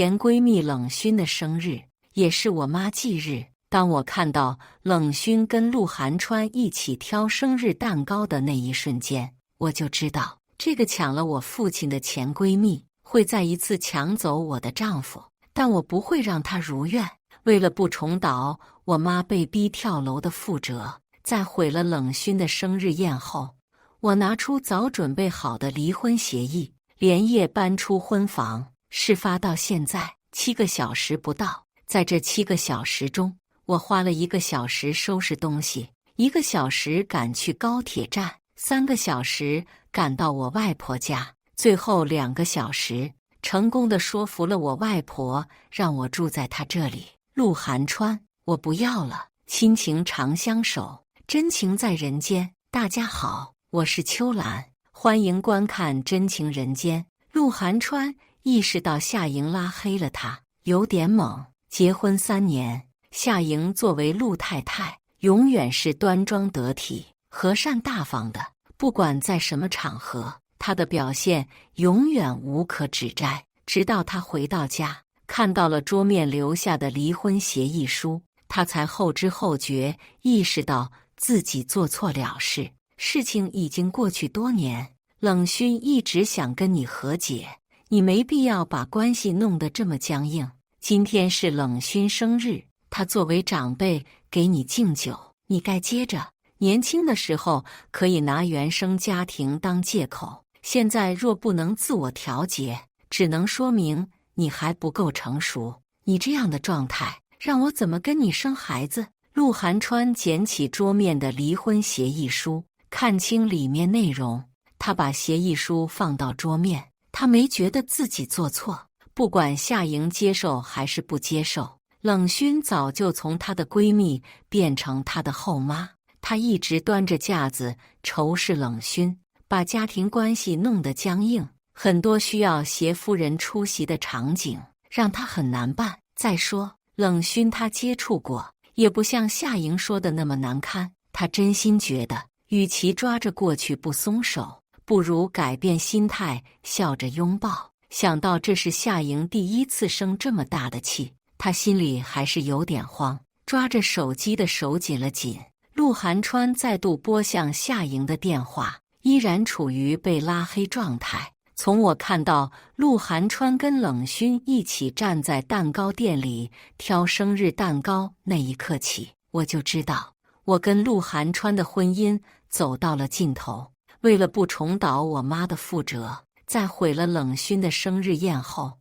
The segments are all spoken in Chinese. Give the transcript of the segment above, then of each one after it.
前闺蜜冷薰的生日，也是我妈忌日。当我看到冷薰跟鹿晗川一起挑生日蛋糕的那一瞬间，我就知道这个抢了我父亲的前闺蜜会再一次抢走我的丈夫，但我不会让她如愿。为了不重蹈我妈被逼跳楼的覆辙，在毁了冷薰的生日宴后，我拿出早准备好的离婚协议，连夜搬出婚房。事发到现在7个小时不到，在这7个小时中，我花了1个小时收拾东西，1个小时赶去高铁站，3个小时赶到我外婆家，最后2个小时成功地说服了我外婆，让我住在她这里。鹿晗川，我不要了，亲情长相守，真情在人间。大家好，我是秋兰，欢迎观看《真情人间》。鹿晗川意识到夏莹拉黑了他，有点猛。结婚3年，夏莹作为陆太太，永远是端庄得体、和善大方的，不管在什么场合，她的表现永远无可指摘。直到她回到家，看到了桌面留下的离婚协议书，她才后知后觉，意识到自己做错了事。事情已经过去多年，冷薰一直想跟你和解，你没必要把关系弄得这么僵硬。今天是冷薰生日，他作为长辈给你敬酒，你该接着。年轻的时候可以拿原生家庭当借口，现在若不能自我调节，只能说明你还不够成熟。你这样的状态，让我怎么跟你生孩子？鹿晗川捡起桌面的离婚协议书，看清里面内容。他把协议书放到桌面，他没觉得自己做错。不管夏莹接受还是不接受，冷薰早就从她的闺蜜变成她的后妈。她一直端着架子仇视冷薰，把家庭关系弄得僵硬，很多需要携夫人出席的场景让她很难办。再说冷薰她接触过，也不像夏莹说的那么难堪。她真心觉得，与其抓着过去不松手，不如改变心态，笑着拥抱。想到这是夏莹第一次生这么大的气，她心里还是有点慌，抓着手机的手紧了紧。鹿晗川再度拨向夏莹的电话，依然处于被拉黑状态。从我看到鹿晗川跟冷薰一起站在蛋糕店里挑生日蛋糕那一刻起，我就知道我跟鹿晗川的婚姻走到了尽头。为了不重蹈我妈的覆辙，在毁了冷薰的生日宴后，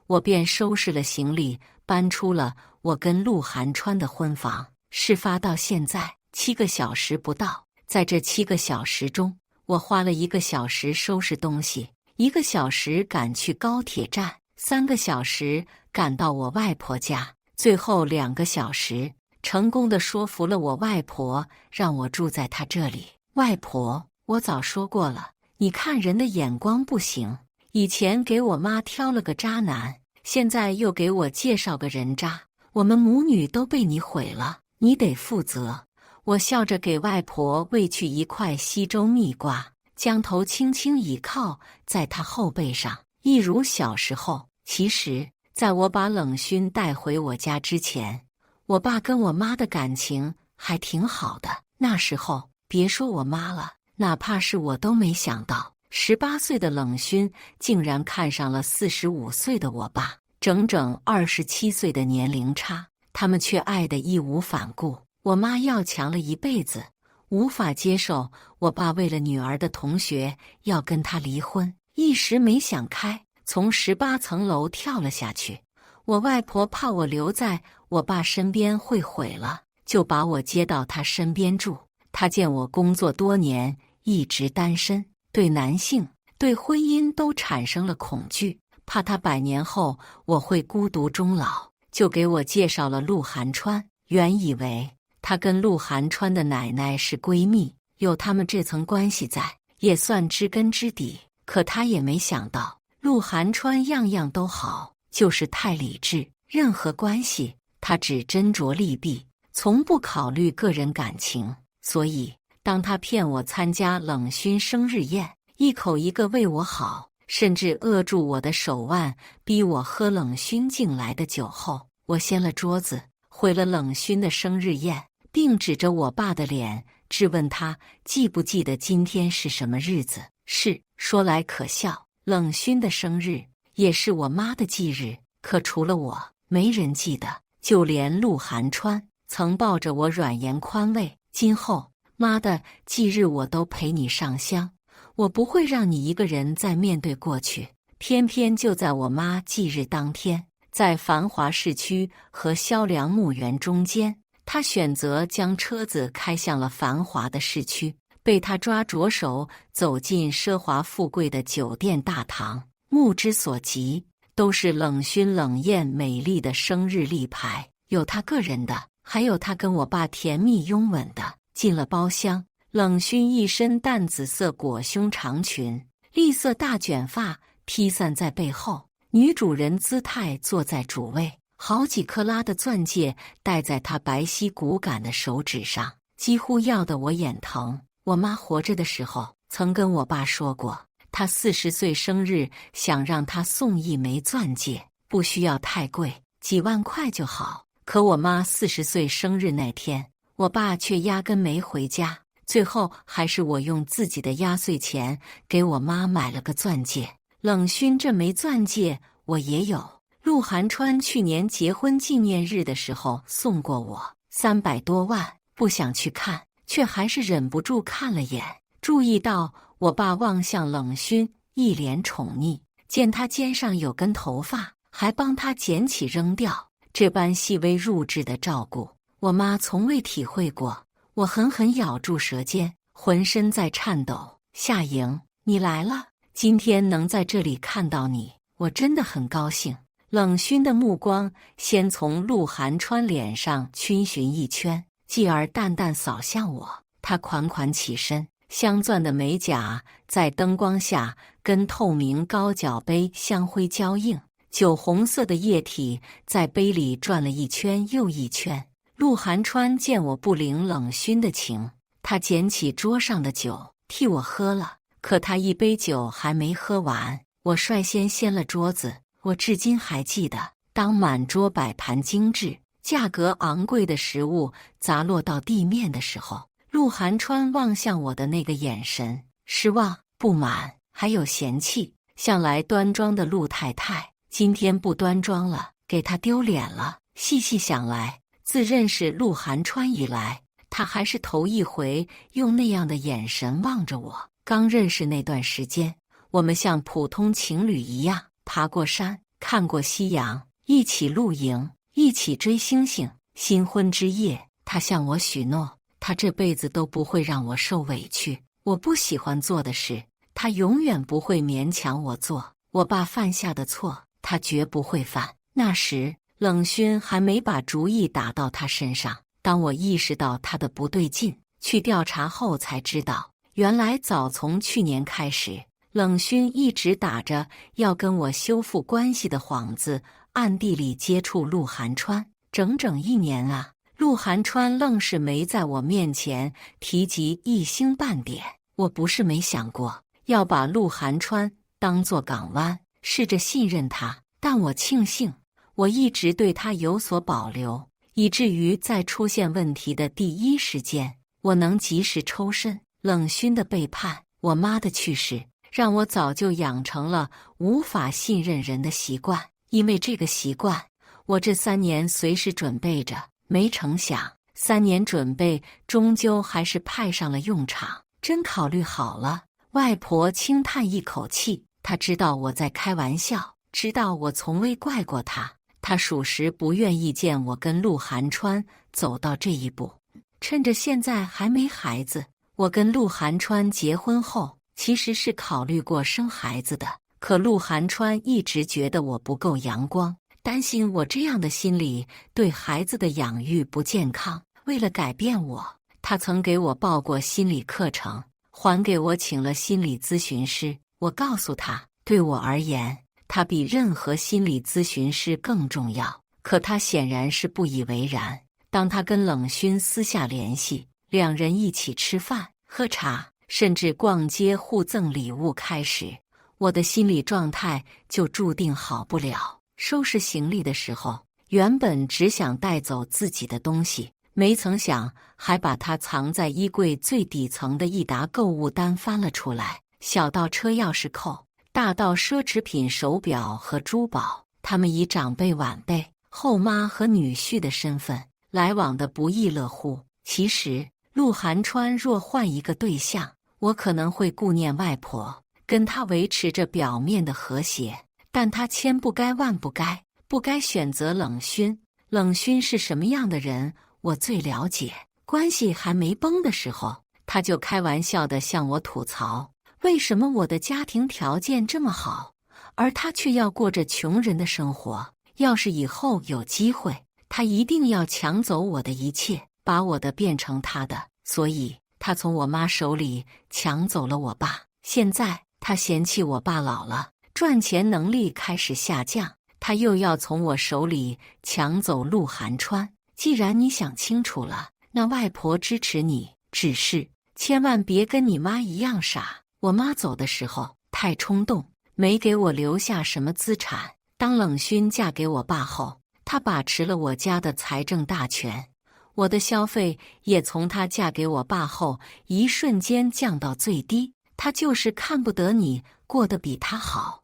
我便收拾了行李，搬出了我跟鹿晗川的婚房。事发到现在7个小时不到，在这7个小时中，我花了1个小时收拾东西，1个小时赶去高铁站，3个小时赶到我外婆家，最后2个小时成功地说服了我外婆，让我住在她这里。外婆，我早说过了，你看人的眼光不行，以前给我妈挑了个渣男，现在又给我介绍个人渣，我们母女都被你毁了，你得负责。我笑着给外婆喂去1块稀粥蜜瓜，将头轻轻倚靠在她后背上，一如小时候。其实在我把冷薰带回我家之前，我爸跟我妈的感情还挺好的。那时候别说我妈了，哪怕是我都没想到，18岁的冷薰竟然看上了45岁的我爸，整整27岁的年龄差，他们却爱得义无反顾。我妈要强了一辈子，无法接受我爸为了女儿的同学要跟他离婚，一时没想开，从18层楼跳了下去。我外婆怕我留在我爸身边会毁了，就把我接到她身边住。她见我工作多年，一直单身，对男性、对婚姻都产生了恐惧，怕他100年后我会孤独终老，就给我介绍了鹿晗川。原以为他跟鹿晗川的奶奶是闺蜜，有他们这层关系在，也算知根知底。可他也没想到，鹿晗川样样都好，就是太理智，任何关系他只斟酌利弊，从不考虑个人感情。所以当他骗我参加冷薰生日宴，一口一个为我好，甚至扼住我的手腕，逼我喝冷勋敬来的酒后，我掀了桌子，毁了冷勋的生日宴，并指着我爸的脸质问他记不记得今天是什么日子。是，说来可笑，冷勋的生日也是我妈的忌日，可除了我，没人记得，就连陆寒川曾抱着我软言宽慰，今后妈的忌日我都陪你上香，我不会让你一个人再面对过去。偏偏就在我妈忌日当天，在繁华市区和萧梁墓园中间，他选择将车子开向了繁华的市区，被他抓着手走进奢华富贵的酒店大堂，目之所及都是冷勋冷艳美丽的生日立牌，有他个人的，还有他跟我爸甜蜜拥吻的。进了包厢，冷勋一身淡紫色裹胸长裙，栗色大卷发披散在背后，女主人姿态坐在主位，好几克拉的钻戒戴在她白皙骨感的手指上，几乎要得我眼疼。我妈活着的时候曾跟我爸说过，她40岁生日想让他送一枚钻戒，不需要太贵，几万块就好。可我妈40岁生日那天，我爸却压根没回家，最后还是我用自己的压岁钱给我妈买了个钻戒。冷勋这枚钻戒我也有，陆寒川去年结婚纪念日的时候送过我300多万，不想去看，却还是忍不住看了眼，注意到我爸望向冷勋，一脸宠溺，见他肩上有根头发，还帮他捡起扔掉，这般细微入质的照顾，我妈从未体会过。我狠狠咬住舌尖，浑身在颤抖。夏莹，你来了，今天能在这里看到你，我真的很高兴。冷勋的目光先从陆寒川脸上逡巡一圈，继而淡淡扫向我。他款款起身，镶钻的美甲在灯光下跟透明高脚杯香灰交映，酒红色的液体在杯里转了一圈又一圈。陆寒川见我不领冷勋的情，他捡起桌上的酒替我喝了，可他一杯酒还没喝完，我率先掀了桌子。我至今还记得，当满桌摆盘精致、价格昂贵的食物砸落到地面的时候，陆寒川望向我的那个眼神，失望、不满，还有嫌弃。向来端庄的陆太太，今天不端庄了，给他丢脸了。细细想来，自认识陆寒川以来，他还是头一回用那样的眼神望着我。刚认识那段时间，我们像普通情侣一样爬过山，看过夕阳，一起露营，一起追星星。新婚之夜，他向我许诺，他这辈子都不会让我受委屈。我不喜欢做的事，他永远不会勉强我做。我爸犯下的错，他绝不会犯。那时冷勋还没把主意打到他身上。当我意识到他的不对劲，去调查后才知道，原来早从去年开始，冷勋一直打着要跟我修复关系的幌子，暗地里接触陆寒川，整整1年啊！陆寒川愣是没在我面前提及一星半点。我不是没想过要把陆寒川当作港湾，试着信任他，但我庆幸我一直对他有所保留，以至于在出现问题的第一时间，我能及时抽身。冷勋的背叛，我妈的去世，让我早就养成了无法信任人的习惯。因为这个习惯，我这3年随时准备着。没成想，3年准备终究还是派上了用场。真考虑好了。外婆轻叹一口气，她知道我在开玩笑，知道我从未怪过她。她属实不愿意见我跟陆寒川走到这一步。趁着现在还没孩子，我跟陆寒川结婚后，其实是考虑过生孩子的。可陆寒川一直觉得我不够阳光，担心我这样的心理对孩子的养育不健康。为了改变我，他曾给我报过心理课程，还给我请了心理咨询师。我告诉他，对我而言，他比任何心理咨询师更重要。可他显然是不以为然。当他跟冷勋私下联系，2人一起吃饭、喝茶，甚至逛街互赠礼物开始，我的心理状态就注定好不了。收拾行李的时候，原本只想带走自己的东西，没曾想还把它藏在衣柜最底层的一沓购物单翻了出来，小到车钥匙扣，大到奢侈品手表和珠宝，他们以长辈晚辈、后妈和女婿的身份来往的不亦乐乎。其实陆寒川若换一个对象，我可能会顾念外婆，跟他维持着表面的和谐，但他千不该万不该，不该选择冷勋。冷勋是什么样的人，我最了解。关系还没崩的时候，他就开玩笑地向我吐槽，为什么我的家庭条件这么好，而他却要过着穷人的生活。要是以后有机会，他一定要抢走我的一切，把我的变成他的。所以他从我妈手里抢走了我爸。现在他嫌弃我爸老了，赚钱能力开始下降，他又要从我手里抢走陆寒川。既然你想清楚了，那外婆支持你，只是千万别跟你妈一样傻。我妈走的时候太冲动，没给我留下什么资产。当冷勋嫁给我爸后，她把持了我家的财政大权，我的消费也从她嫁给我爸后一瞬间降到最低。她就是看不得你过得比她好，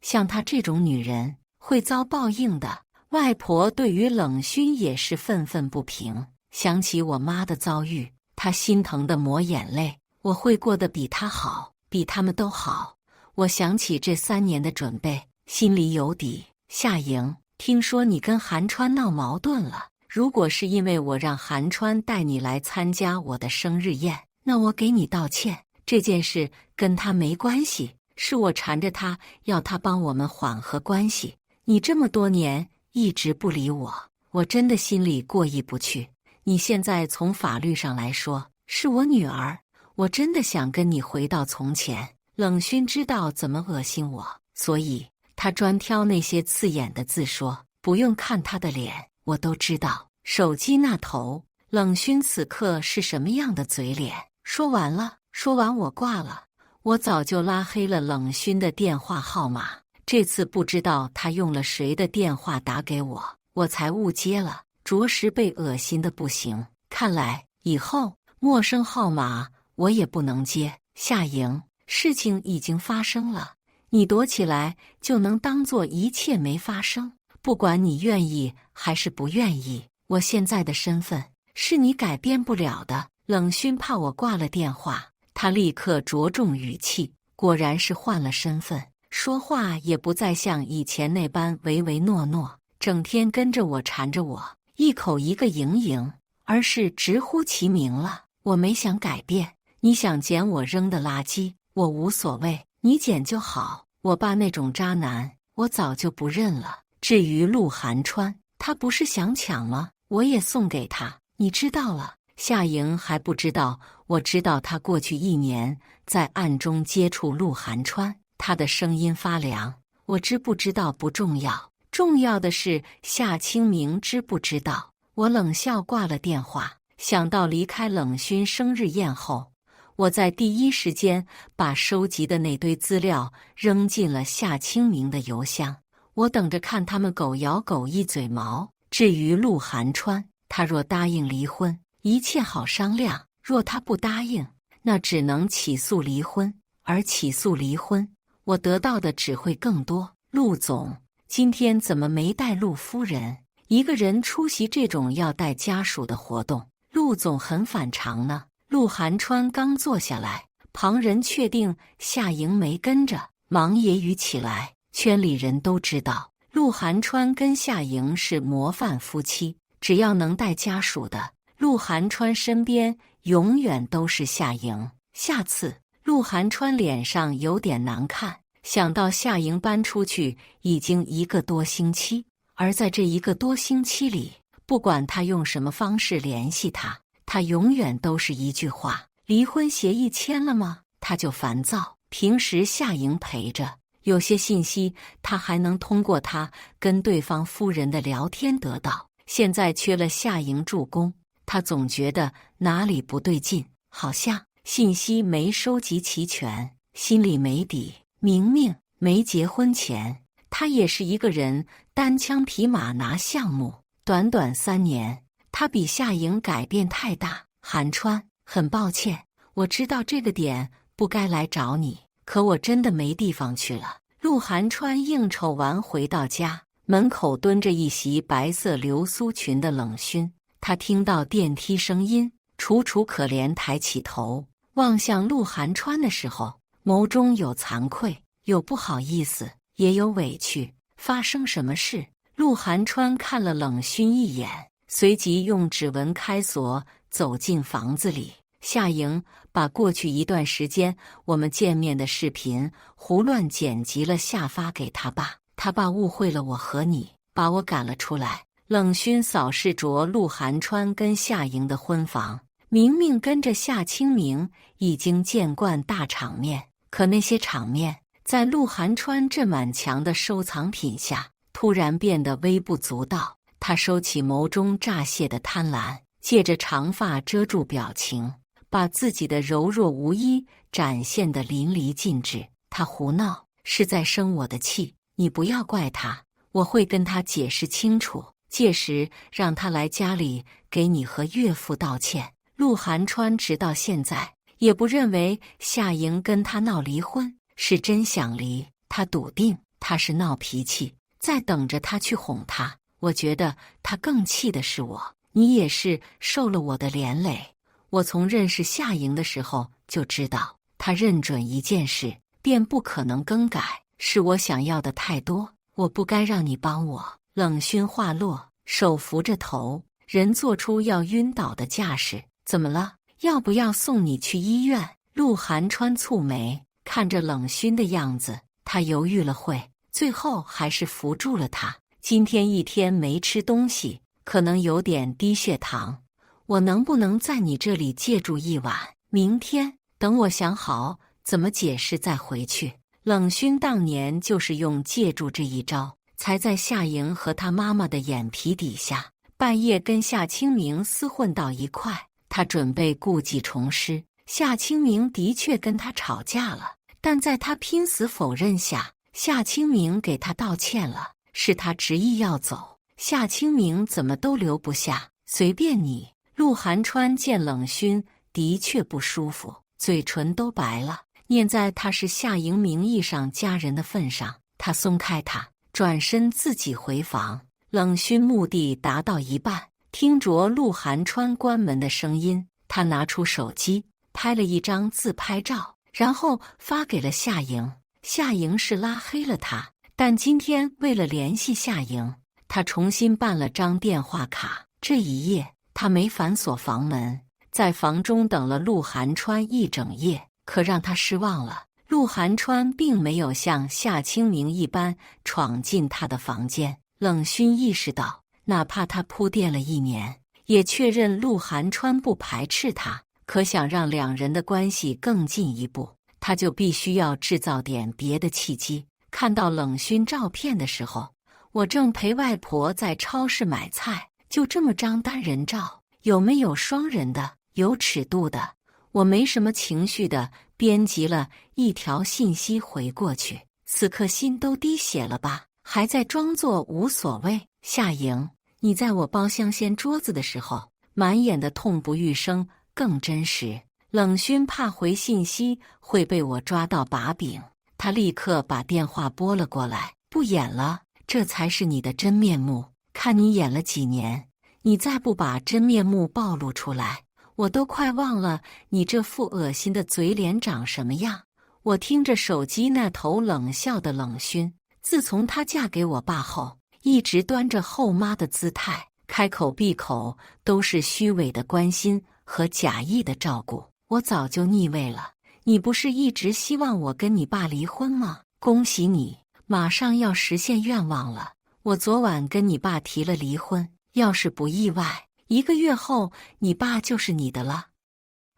像她这种女人会遭报应的。外婆对于冷勋也是愤愤不平，想起我妈的遭遇，她心疼得抹眼泪。我会过得比她好，比他们都好。我想起这3年的准备，心里有底。夏莹，听说你跟韩川闹矛盾了，如果是因为我让韩川带你来参加我的生日宴，那我给你道歉。这件事跟他没关系，是我缠着他，要他帮我们缓和关系。你这么多年一直不理我，我真的心里过意不去。你现在从法律上来说是我女儿，我真的想跟你回到从前。冷勋知道怎么恶心我，所以他专挑那些刺眼的字说，不用看他的脸，我都知道。手机那头，冷勋此刻是什么样的嘴脸？说完了，说完我挂了。我早就拉黑了冷勋的电话号码，这次不知道他用了谁的电话打给我，我才误接了，着实被恶心的不行。看来以后陌生号码我也不能接。夏莹，事情已经发生了，你躲起来就能当做一切没发生。不管你愿意还是不愿意，我现在的身份是你改变不了的。冷勋怕我挂了电话，他立刻着重语气，果然是换了身份，说话也不再像以前那般唯唯诺诺，整天跟着我缠着我，一口一个莹莹，而是直呼其名了。我没想改变，你想捡我扔的垃圾，我无所谓，你捡就好。我爸那种渣男，我早就不认了。至于陆寒川，他不是想抢吗？我也送给他，你知道了。夏莹还不知道，我知道他过去1年在暗中接触陆寒川。他的声音发凉，我知不知道不重要，重要的是夏清明知不知道。我冷笑挂了电话。想到离开冷勋生日宴后，我在第一时间把收集的那堆资料扔进了夏清明的邮箱。我等着看他们狗咬狗一嘴毛。至于陆寒川，他若答应离婚，一切好商量；若他不答应，那只能起诉离婚。而起诉离婚，我得到的只会更多。陆总，今天怎么没带陆夫人一个人出席这种要带家属的活动？陆总很反常呢。陆寒川刚坐下来，旁人确定夏莹没跟着，忙揶揄起来。圈里人都知道，陆寒川跟夏莹是模范夫妻，只要能带家属的，陆寒川身边永远都是夏莹。下次陆寒川脸上有点难看，想到夏莹搬出去已经1个多星期，而在这1个多星期里，不管他用什么方式联系他，他永远都是一句话：离婚协议签了吗？他就烦躁。平时夏莹陪着，有些信息他还能通过他跟对方夫人的聊天得到，现在缺了夏莹助攻，他总觉得哪里不对劲，好像信息没收集齐全，心里没底。明明没结婚前，他也是一个人单枪匹马拿项目。短短3年，他比夏莹改变太大。韩川，很抱歉，我知道这个点不该来找你，可我真的没地方去了。陆寒川应酬完回到家，门口蹲着一袭白色流苏裙的冷薰。他听到电梯声音，楚楚可怜抬起头望向陆寒川的时候，眸中有惭愧，有不好意思，也有委屈。发生什么事？陆寒川看了冷薰一眼，随即用指纹开锁，走进房子里。夏莹把过去一段时间我们见面的视频胡乱剪辑了下发给他爸，他爸误会了我和你，把我赶了出来。冷薰扫视着陆寒川跟夏莹的婚房，明明跟着夏清明已经见惯大场面，可那些场面在陆寒川这满墙的收藏品下突然变得微不足道。他收起眸中乍泄的贪婪，借着长发遮住表情，把自己的柔弱无依展现得淋漓尽致。他胡闹是在生我的气，你不要怪他，我会跟他解释清楚，届时让他来家里给你和岳父道歉。陆寒川直到现在也不认为夏莹跟他闹离婚是真想离，他笃定他是闹脾气，在等着他去哄他。我觉得他更气的是我，你也是受了我的连累。我从认识夏莹的时候就知道，他认准一件事便不可能更改，是我想要的太多，我不该让你帮我。冷薰话落，手扶着头，人做出要晕倒的架势。怎么了？要不要送你去医院？陆寒川蹙眉，看着冷薰的样子，他犹豫了会，最后还是扶住了他。今天一天没吃东西，可能有点低血糖，我能不能在你这里借住一晚？明天等我想好怎么解释再回去。冷薰当年就是用借住这一招，才在夏莹和他妈妈的眼皮底下，半夜跟夏清明厮混到一块。他准备故技重施，夏清明的确跟他吵架了，但在他拼死否认下，夏清明给他道歉了。是他执意要走，夏清明怎么都留不下，随便你。陆寒川见冷薰的确不舒服，嘴唇都白了，念在他是夏莹名义上家人的份上，他松开他，转身自己回房。冷薰目的达到一半，听着陆寒川关门的声音，他拿出手机拍了一张自拍照，然后发给了夏莹。夏莹是拉黑了他，但今天为了联系夏莹，他重新办了张电话卡。这一夜他没反锁房门，在房中等了陆寒川一整夜。可让他失望了，陆寒川并没有像夏清明一般闯进他的房间。冷薰意识到，哪怕他铺垫了1年，也确认陆寒川不排斥他，可想让两人的关系更进一步，他就必须要制造点别的契机。看到冷薰照片的时候，我正陪外婆在超市买菜，就这么张单人照，有没有双人的？有尺度的？我没什么情绪的编辑了一条信息回过去，此刻心都滴血了吧？还在装作无所谓。夏莹，你在我包厢掀桌子的时候，满眼的痛不欲生更真实。冷薰怕回信息会被我抓到把柄，他立刻把电话拨了过来。不演了，这才是你的真面目。看你演了几年，你再不把真面目暴露出来，我都快忘了你这副恶心的嘴脸长什么样。我听着手机那头冷笑的冷薰，自从她嫁给我爸后，一直端着后妈的姿态，开口闭口都是虚伪的关心和假意的照顾，我早就腻味了。你不是一直希望我跟你爸离婚吗？恭喜你，马上要实现愿望了。我昨晚跟你爸提了离婚，要是不意外，1个月后你爸就是你的了。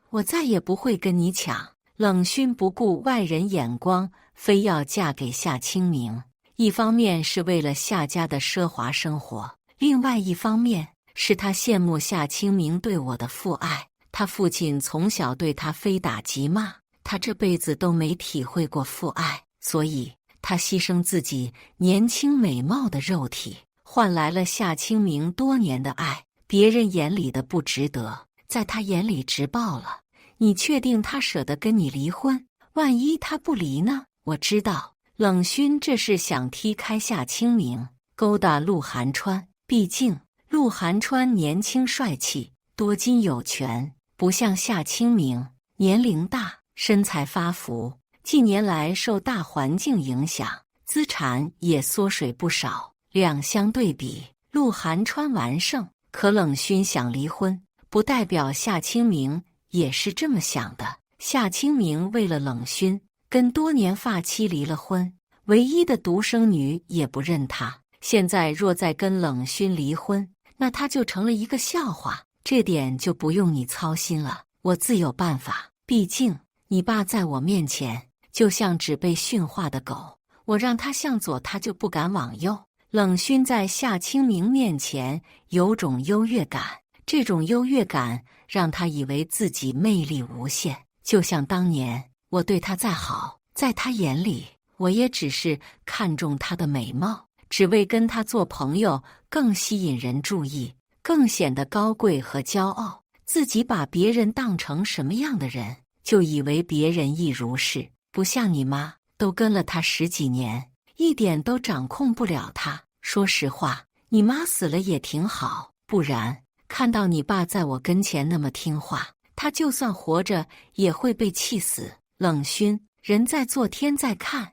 我再也不会跟你抢。冷薰不顾外人眼光，非要嫁给夏清明。一方面是为了夏家的奢华生活，另外一方面是他羡慕夏清明对我的父爱。他父亲从小对他非打即骂，他这辈子都没体会过父爱，所以他牺牲自己年轻美貌的肉体，换来了夏清明多年的爱。别人眼里的不值得，在他眼里值爆了。你确定他舍得跟你离婚？万一他不离呢？我知道冷勋这是想踢开夏清明，勾搭陆寒川。毕竟陆寒川年轻帅气，多金有权，不像夏清明年龄大，身材发福。近年来受大环境影响，资产也缩水不少。两相对比，陆寒川完胜。可冷勋想离婚，不代表夏清明也是这么想的。夏清明为了冷勋，跟多年发妻离了婚，唯一的独生女也不认他。现在若再跟冷勋离婚，那他就成了一个笑话。这点就不用你操心了，我自有办法。毕竟你爸在我面前就像只被驯化的狗，我让他向左，他就不敢往右。冷勋在夏清明面前有种优越感，这种优越感让他以为自己魅力无限。就像当年我对他再好，在他眼里我也只是看中他的美貌，只为跟他做朋友更吸引人注意，更显得高贵和骄傲。自己把别人当成什么样的人，就以为别人亦如是。不像你妈，都跟了他10几年，一点都掌控不了他。说实话，你妈死了也挺好，不然看到你爸在我跟前那么听话，他就算活着也会被气死。冷勋，人在做天在看，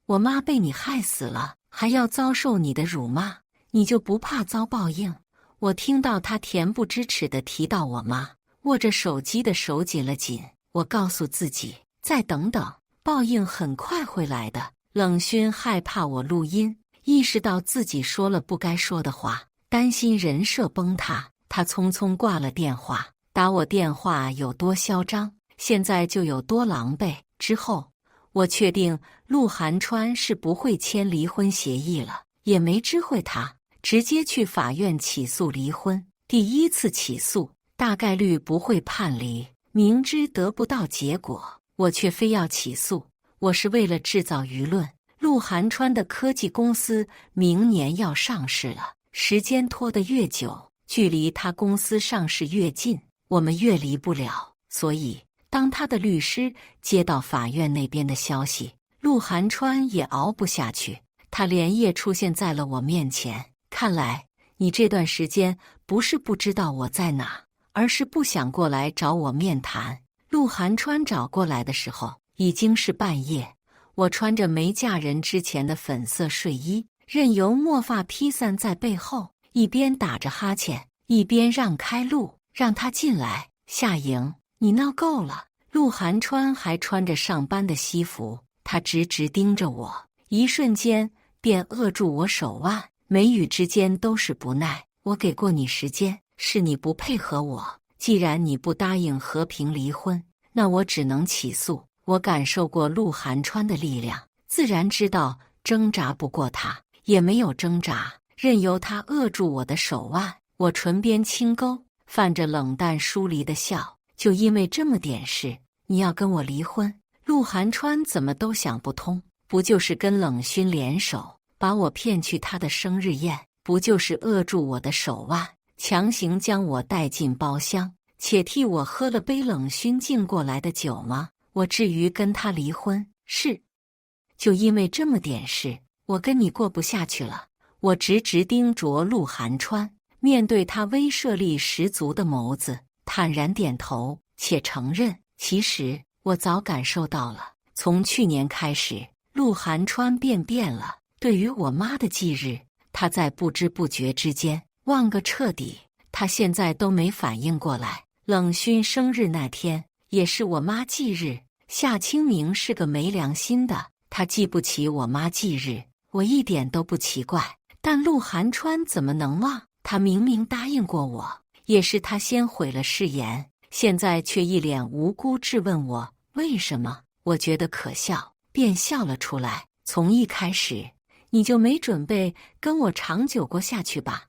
我妈被你害死了，还要遭受你的辱骂，你就不怕遭报应？我听到他恬不知耻地提到我妈，握着手机的手紧了紧。我告诉自己，再等等，报应很快会来的。冷勋害怕我录音，意识到自己说了不该说的话，担心人设崩塌，他匆匆挂了电话。打我电话有多嚣张，现在就有多狼狈。之后我确定陆寒川是不会签离婚协议了，也没知会他，直接去法院起诉离婚。第一次起诉，大概率不会判离，明知得不到结果，我却非要起诉。我是为了制造舆论。陆寒川的科技公司明年要上市了，时间拖得越久，距离他公司上市越近，我们越离不了。所以当他的律师接到法院那边的消息，陆寒川也熬不下去，他连夜出现在了我面前。看来你这段时间不是不知道我在哪，而是不想过来找我面谈。陆寒川找过来的时候已经是半夜，我穿着没嫁人之前的粉色睡衣，任由墨发披散在背后，一边打着哈欠，一边让开路，让他进来。夏莹，你闹够了。陆寒川还穿着上班的西服，他直直盯着我，一瞬间便扼住我手腕，眉宇之间都是不耐。我给过你时间，是你不配合我。既然你不答应和平离婚，那我只能起诉。我感受过陆寒川的力量，自然知道挣扎不过他，也没有挣扎，任由他扼住我的手腕。我唇边轻勾，泛着冷淡疏离的笑。就因为这么点事，你要跟我离婚？陆寒川怎么都想不通，不就是跟冷勋联手，把我骗去他的生日宴？不就是扼住我的手腕，强行将我带进包厢，且替我喝了杯冷勋敬过来的酒吗？我至于跟他离婚？是，就因为这么点事，我跟你过不下去了。我直直盯着陆寒川，面对他威慑力十足的眸子，坦然点头，且承认，其实我早感受到了。从去年开始，陆寒川便变了。对于我妈的忌日，他在不知不觉之间忘个彻底，他现在都没反应过来。冷勋生日那天也是我妈忌日。夏清明是个没良心的，他记不起我妈忌日，我一点都不奇怪。但陆寒川怎么能忘？他明明答应过我，也是他先毁了誓言，现在却一脸无辜质问我为什么。我觉得可笑，便笑了出来。从一开始你就没准备跟我长久过下去吧？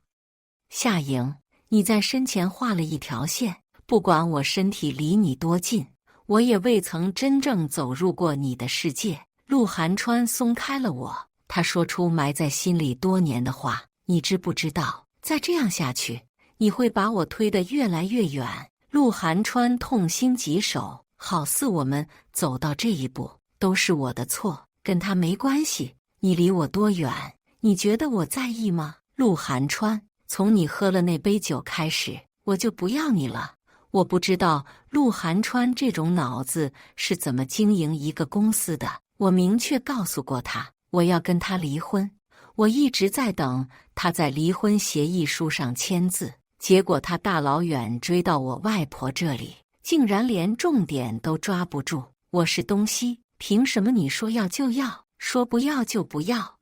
夏莹，你在身前画了一条线，不管我身体离你多近，我也未曾真正走入过你的世界。陆寒川松开了我，他说出埋在心里多年的话：“你知不知道，再这样下去，你会把我推得越来越远。”陆寒川痛心疾首，好似我们走到这一步都是我的错，跟他没关系。你离我多远？你觉得我在意吗？陆寒川，从你喝了那杯酒开始，我就不要你了。我不知道陆寒川这种脑子是怎么经营一个公司的。我明确告诉过他，我要跟他离婚。我一直在等他在离婚协议书上签字，结果他大老远追到我外婆这里，竟然连重点都抓不住。我是东西，凭什么你说要就要，说不要就不要？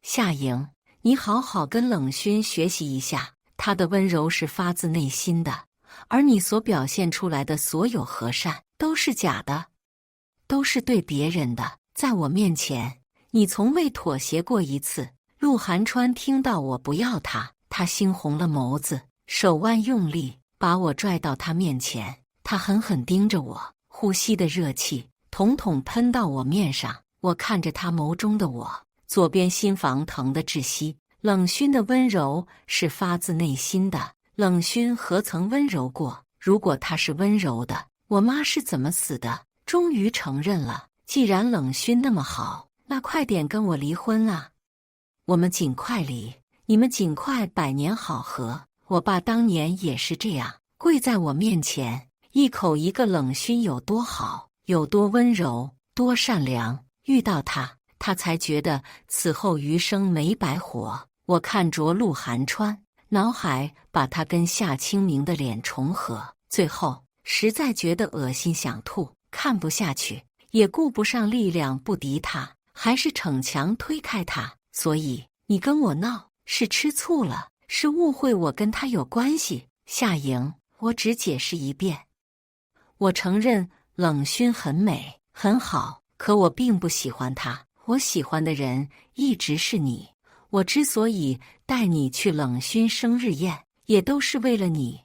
夏莹，你好好跟冷勋学习一下，他的温柔是发自内心的，而你所表现出来的所有和善都是假的，都是对别人的。在我面前，你从未妥协过一次。陆寒川听到我不要他，他猩红了眸子，手腕用力把我拽到他面前。他狠狠盯着我，呼吸的热气统统喷到我面上。我看着他眸中的我，左边心房疼得窒息。冷勋的温柔是发自内心的，冷勋何曾温柔过？如果他是温柔的，我妈是怎么死的？终于承认了，既然冷勋那么好，那快点跟我离婚啊！我们尽快离，你们尽快百年好合。我爸当年也是这样，跪在我面前，一口一个冷勋有多好，有多温柔，多善良。遇到他，他才觉得此后余生没白活。我看着陆寒川，脑海把他跟夏清明的脸重合，最后实在觉得恶心想吐，看不下去，也顾不上力量不敌他，还是逞强推开他。所以你跟我闹，是吃醋了，是误会我跟他有关系。夏莹，我只解释一遍。我承认冷勋很美，很好，可我并不喜欢他。我喜欢的人一直是你。我之所以带你去冷勋生日宴，也都是为了你。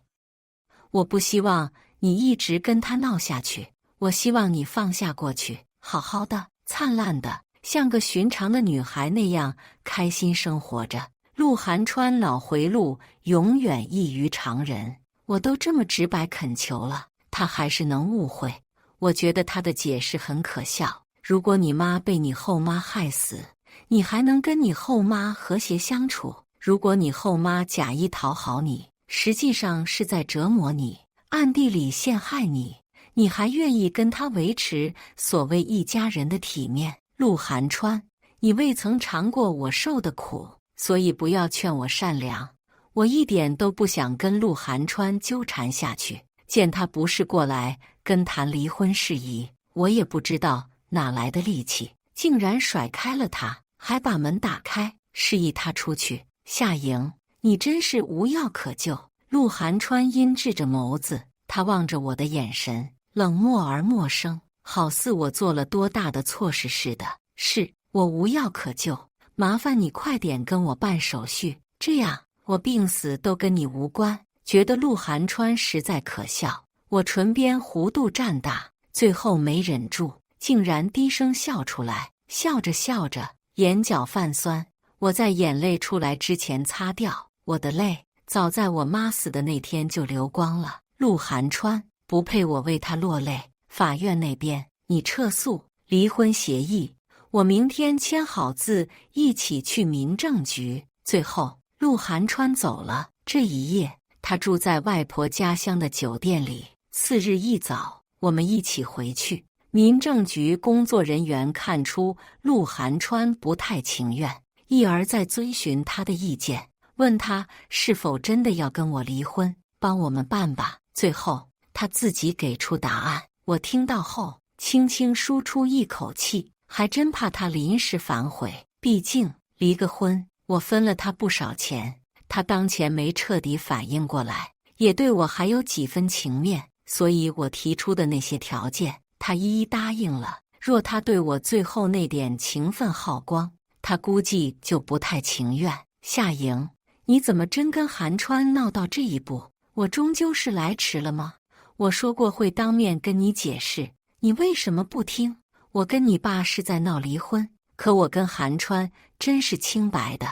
我不希望你一直跟他闹下去，我希望你放下过去，好好的、灿烂的，像个寻常的女孩那样开心生活着。陆寒川脑回路永远异于常人，我都这么直白恳求了，他还是能误会。我觉得他的解释很可笑。如果你妈被你后妈害死，你还能跟你后妈和谐相处？如果你后妈假意讨好你，实际上是在折磨你，暗地里陷害你，你还愿意跟他维持所谓一家人的体面？陆寒川，你未曾尝过我受的苦，所以不要劝我善良。我一点都不想跟陆寒川纠缠下去，见他不是过来跟谈离婚事宜，我也不知道哪来的力气，竟然甩开了他，还把门打开，示意他出去。夏莹，你真是无药可救。陆寒川阴鸷着眸子，他望着我的眼神冷漠而陌生，好似我做了多大的错事似的。是，我无药可救，麻烦你快点跟我办手续，这样我病死都跟你无关。觉得陆寒川实在可笑，我唇边弧度占大，最后没忍住，竟然低声笑出来。笑着笑着，眼角泛酸。我在眼泪出来之前擦掉，我的泪早在我妈死的那天就流光了。陆寒川，不配我为他落泪。法院那边，你撤诉离婚协议，我明天签好字，一起去民政局。最后，陆寒川走了。这一夜，他住在外婆家乡的酒店里。次日一早，我们一起回去。民政局工作人员看出陆寒川不太情愿，一而再遵循他的意见，问他是否真的要跟我离婚，帮我们办吧。最后他自己给出答案，我听到后轻轻舒出一口气，还真怕他临时反悔。毕竟离个婚，我分了他不少钱，他当前没彻底反应过来，也对我还有几分情面，所以我提出的那些条件他一一答应了。若他对我最后那点情分耗光，他估计就不太情愿。夏莹，你怎么真跟寒川闹到这一步？我终究是来迟了吗？我说过会当面跟你解释，你为什么不听？我跟你爸是在闹离婚，可我跟韩川真是清白的。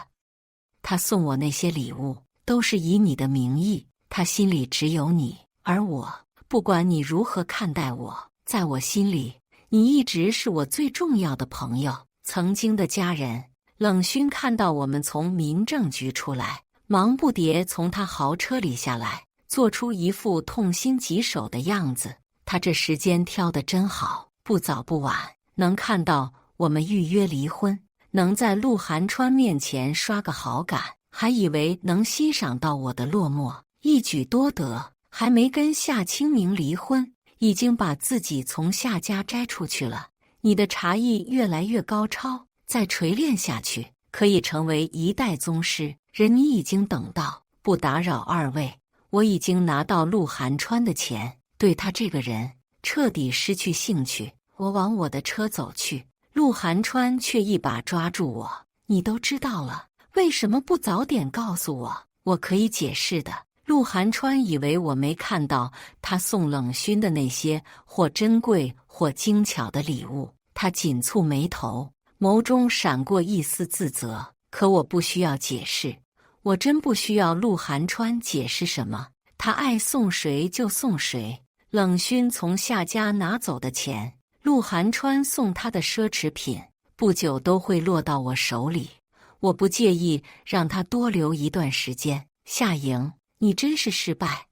他送我那些礼物都是以你的名义，他心里只有你，而我，不管你如何看待我，在我心里，你一直是我最重要的朋友，曾经的家人。冷勋看到我们从民政局出来，忙不迭从他豪车里下来，做出一副痛心疾首的样子。他这时间挑得真好，不早不晚，能看到我们预约离婚，能在陆寒川面前刷个好感，还以为能欣赏到我的落寞，一举多得。还没跟夏清明离婚，已经把自己从夏家摘出去了。你的茶艺越来越高超，再锤炼下去，可以成为一代宗师。人你已经等到，不打扰二位，我已经拿到陆寒川的钱，对他这个人彻底失去兴趣。我往我的车走去，陆寒川却一把抓住我。你都知道了，为什么不早点告诉我？我可以解释的。陆寒川以为我没看到他送冷勋的那些或珍贵或精巧的礼物，他紧蹙眉头，眸中闪过一丝自责。可我不需要解释，我真不需要陆寒川解释什么，他爱送谁就送谁。冷勋从夏家拿走的钱，陆寒川送他的奢侈品，不久都会落到我手里，我不介意让他多留一段时间。夏莹，你真是失败，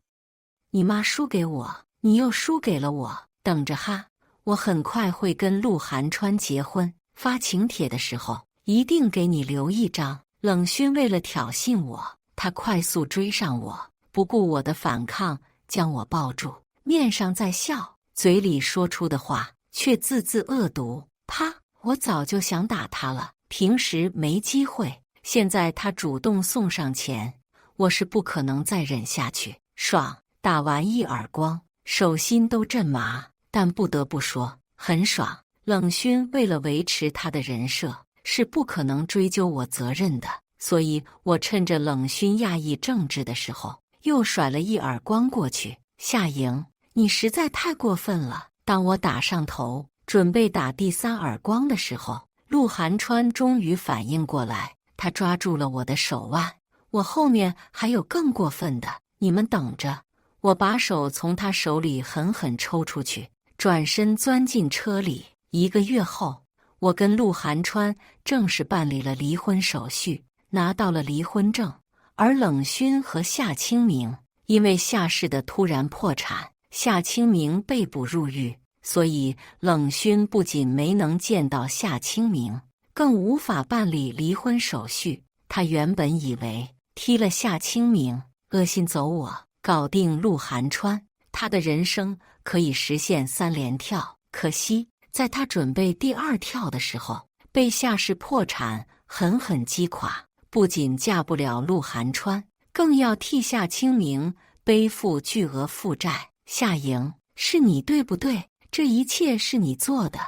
你妈输给我，你又输给了我。等着哈，我很快会跟陆寒川结婚，发请帖的时候一定给你留一张。冷勋为了挑衅我，他快速追上我，不顾我的反抗，将我抱住，面上在笑，嘴里说出的话却字字恶毒。啪！我早就想打他了，平时没机会，现在他主动送上钱，我是不可能再忍下去。爽！打完一耳光，手心都震麻，但不得不说很爽。冷勋为了维持他的人设，是不可能追究我责任的，所以我趁着冷勋亚裔政治的时候，又甩了一耳光过去。夏莹，你实在太过分了。当我打上头，准备打第3耳光的时候，陆寒川终于反应过来，他抓住了我的手腕。我后面还有更过分的，你们等着！我把手从他手里狠狠抽出去，转身钻进车里。1个月后，我跟陆寒川正式办理了离婚手续，拿到了离婚证。而冷勋和夏清明因为夏氏的突然破产，夏清明被捕入狱，所以冷勋不仅没能见到夏清明，更无法办理离婚手续。他原本以为踢了夏清明，恶心走我，搞定陆寒川，他的人生可以实现3连跳。可惜在他准备第2跳的时候，被夏氏破产狠狠击垮，不仅嫁不了陆寒川，更要替夏清明背负巨额负债。夏莹，是你对不对？这一切是你做的，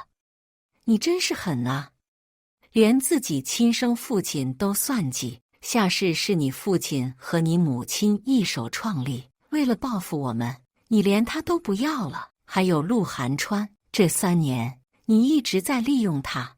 你真是狠啊！连自己亲生父亲都算计。夏氏是你父亲和你母亲一手创立，为了报复我们，你连他都不要了。还有陆寒川，这3年你一直在利用他，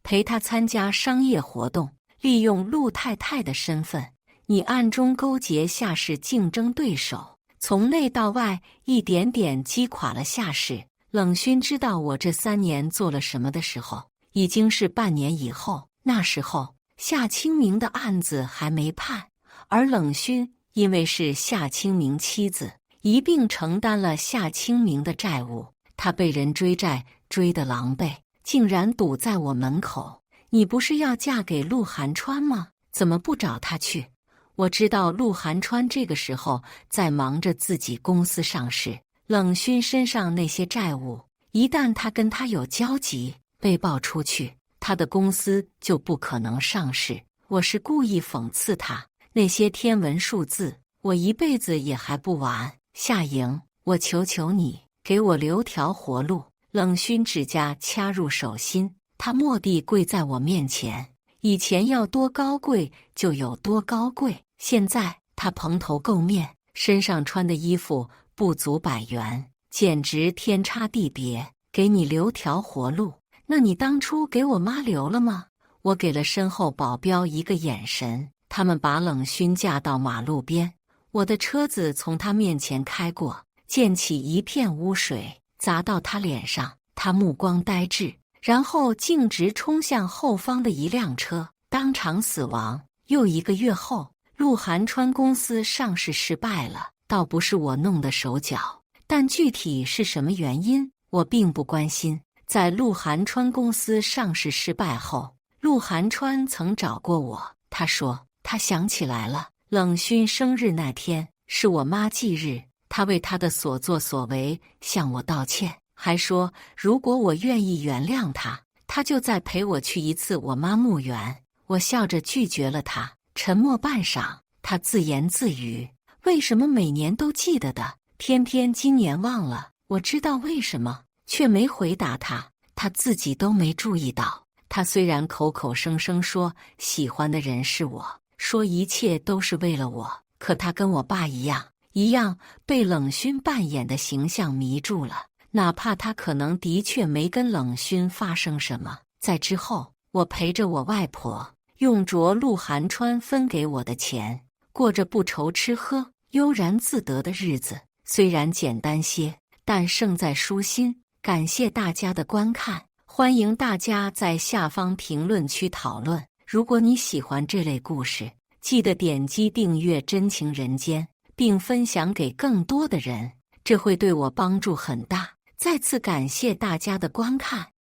陪他参加商业活动，利用陆太太的身份，你暗中勾结夏氏竞争对手，从内到外一点点击垮了夏氏。冷勋知道我这3年做了什么的时候，已经是半年以后。那时候夏清明的案子还没判，而冷勋因为是夏清明妻子，一并承担了夏清明的债务。他被人追债追得狼狈，竟然堵在我门口。你不是要嫁给陆寒川吗？怎么不找他去？我知道陆寒川这个时候在忙着自己公司上市，冷勋身上那些债务，一旦他跟他有交集，被爆出去，他的公司就不可能上市。我是故意讽刺他，那些天文数字，我一辈子也还不完。夏莹，我求求你，给我留条活路。冷勋指甲掐入手心，他蓦地跪在我面前。以前要多高贵就有多高贵，现在他蓬头垢面，身上穿的衣服不足100元，简直天差地别。给你留条活路，那你当初给我妈留了吗？我给了身后保镖一个眼神，他们把冷勋架到马路边，我的车子从他面前开过，溅起一片污水，砸到他脸上，他目光呆滞，然后径直冲向后方的一辆车，当场死亡。又1个月后，鹿晗川公司上市失败了，倒不是我弄的手脚，但具体是什么原因，我并不关心。在鹿晗川公司上市失败后，鹿晗川曾找过我，他说他想起来了，冷勋生日那天是我妈忌日，他为他的所作所为向我道歉，还说如果我愿意原谅他，他就再陪我去一次我妈墓园。我笑着拒绝了他，沉默半晌，他自言自语：为什么每年都记得的，偏偏今年忘了？我知道为什么，却没回答他，他自己都没注意到。他虽然口口声声说喜欢的人是我，说一切都是为了我，可他跟我爸一样被冷勋扮演的形象迷住了。哪怕他可能的确没跟冷勋发生什么，在之后，我陪着我外婆，用着鹿晗川分给我的钱，过着不愁吃喝、悠然自得的日子。虽然简单些，但胜在舒心。感谢大家的观看，欢迎大家在下方评论区讨论。如果你喜欢这类故事，记得点击订阅真情人间，并分享给更多的人，这会对我帮助很大。再次感谢大家的观看。